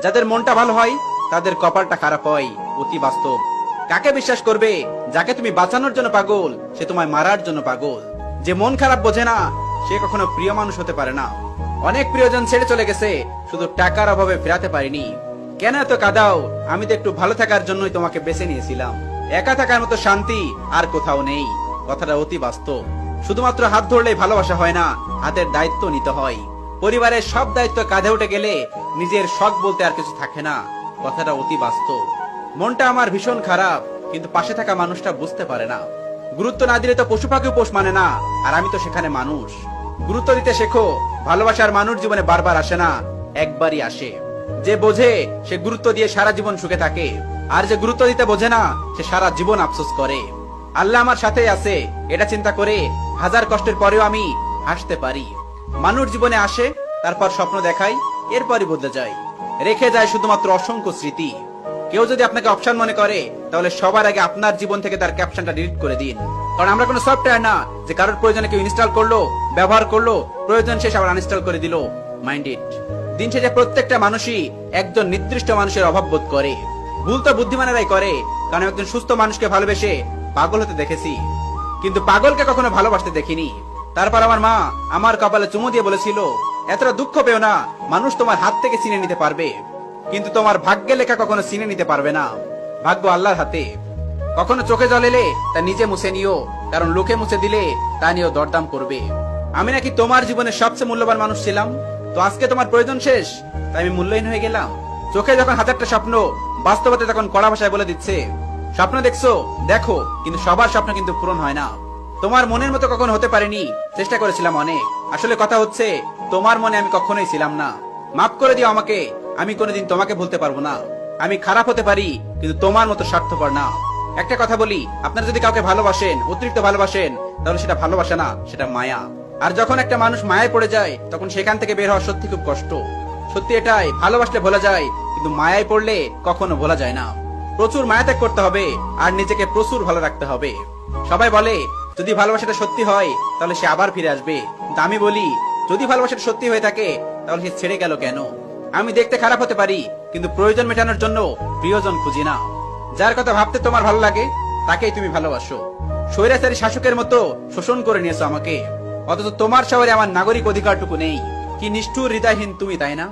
যাদের মনটা ভালো হয় তাদের কপালটা খারাপ হয়, অতি বাস্তব। কাকে বিশ্বাস করবে? যাকে তুমি বাঁচানোর জন্য পাগল সে তোমায় মারার জন্য পাগল। যে মন খারাপ বোঝে না সে কখনো প্রিয় মানুষ হতে পারে না। অনেক প্রিয়জন ছেড়ে চলে গেছে, শুধু টাকার অভাবে ফেরাতে পারিনি। কেন এত কাঁদাও? আমি তো একটু ভালো থাকার জন্যই তোমাকে বেছে নিয়েছিলাম। একা থাকার মতো শান্তি আর কোথাও নেই। কথাটা অতি বাস্তব। শুধুমাত্র হাত ধরলেই ভালোবাসা হয় না, হাতের দায়িত্ব নিতে হয়। পরিবারের সব দায়িত্ব কাঁধে উঠে গেলে নিজের শখ বলতে আর কিছু থাকে না। কথাটা অতি বাস্তব। মনটা আমার ভীষণ খারাপ, কিন্তু পাশে থাকা মানুষটা বুঝতে পারে না। গুরুত্ব না দিলে তো পশু পাখিও পোষ মানে না, আর আমি তো সেখানে মানুষ। গুরুত্ব দিতে শেখো। ভালোবাসার মানুষ জীবনে বারবার আসে না, একবারই আসে। যে বোঝে সে গুরুত্ব দিয়ে সারা জীবন সুখে থাকে, আর যে গুরুত্ব দিতে বোঝে না সে সারা জীবন আফসোস করে। আল্লাহ আমার সাথে আছে এটা চিন্তা করে হাজার কষ্টের পরেও আমি হাসতে পারি। মানুষ জীবনে আসে, তারপর স্বপ্ন দেখায়, এরপরই বদলে যায়। রেখে যায় শুধুমাত্র অসংখ্য স্মৃতি। কেউ যদি আপনাকে অপশন মনে করে তাহলে সবার আগে আপনার জীবন থেকে তার ক্যাপশনটা ডিলিট করে দিন। কারণ আমরা কোনো সফটওয়্যার না যে কারোর প্রয়োজনে কেউ ইনস্টল করলো, ব্যবহার করলো, প্রয়োজন শেষ আবার আনইনস্টল করে দিল। Mind it. দিন শেষে প্রত্যেকটা মানুষই একজন নির্দিষ্ট মানুষের অভাব বোধ করে। ভুল তো বুদ্ধিমানেরাই করে, কারণ একজন সুস্থ মানুষকে ভালোবেসে পাগল হতে দেখেছি, কিন্তু পাগলকে কখনো ভালোবাসতে দেখিনি। তারপর আমার মা আমার কপালে চুমু দিয়ে বলেছিল, এতটা দুঃখ পেও না, মানুষ তোমার হাত থেকে ছিনে নিতে পারবে, কিন্তু তোমার ভাগ্যে লেখা কখনো ছিনে নিতে পারবে না। ভাগ্য আল্লাহর হাতে। কখনো চোখে জল এলে তা নিজে মুছে নিও, কারণ লোকে মুছে দিলে তা নিয়েও দরদাম করবে। আমি নাকি তোমার জীবনের সবচেয়ে মূল্যবান মানুষ ছিলাম, তো আজকে তোমার প্রয়োজন শেষ তাই আমি মূল্যহীন হয়ে গেলাম। চোখে যখন হাজারটা স্বপ্ন, বাস্তবতা তখন কড়া ভাষায় বলে দিচ্ছে, স্বপ্ন দেখছো দেখো, কিন্তু সবার স্বপ্ন কিন্তু পূরণ হয় না। তোমার মনের মতো কখনো হতে পারেনি, চেষ্টা করেছিলাম অনেক। আসলে কথা হচ্ছে তোমার মনে আমি কখনোই ছিলাম না। মাফ করে দিও আমাকে, আমি কোনোদিন তোমাকে ভুলতে পারবো না। আমি খারাপ হতে পারি, কিন্তু তোমার মতো স্বার্থপর না। একটা কথা বলি, আপনারা যদি কাউকে ভালোবাসেন, অতিরিক্ত ভালোবাসেন, তাহলে সেটা ভালোবাসা না, সেটা মায়া। আর যখন একটা মানুষ মায়ায় পড়ে যায় তখন সেখান থেকে বের হওয়া সত্যি খুব কষ্ট। সত্যি এটাই, ভালোবাসলে ভোলা যায়, কিন্তু মায়ায় পড়লে কখনো ভোলা যায় না। প্রচুর মায়া ত্যাগ করতে হবে আর নিজেকে প্রচুর ভালো রাখতে হবে। সবাই বলে যদি ভালোবাসাটা সত্যি হয় তাহলে সে আবার ফিরে আসবে, কিন্তু আমি বলি যদি ভালোবাসাটা সত্যি হয়ে থাকে তাহলে সে ছেড়ে গেল কেন? আমি দেখতে খারাপ হতে পারি, কিন্তু প্রয়োজন মেটানোর জন্য প্রিয়জন খুঁজি না। যার কথা ভাবতে তোমার ভালো লাগে তাকেই তুমি ভালোবাসো। স্বৈরাচারী শাসকের মতো শোষণ করে নিয়েছো আমাকে, অথচ তোমার শহরে আমার নাগরিক অধিকারটুকু নেই। কি নিষ্ঠুর হৃদয়হীন তুমি, তাই না?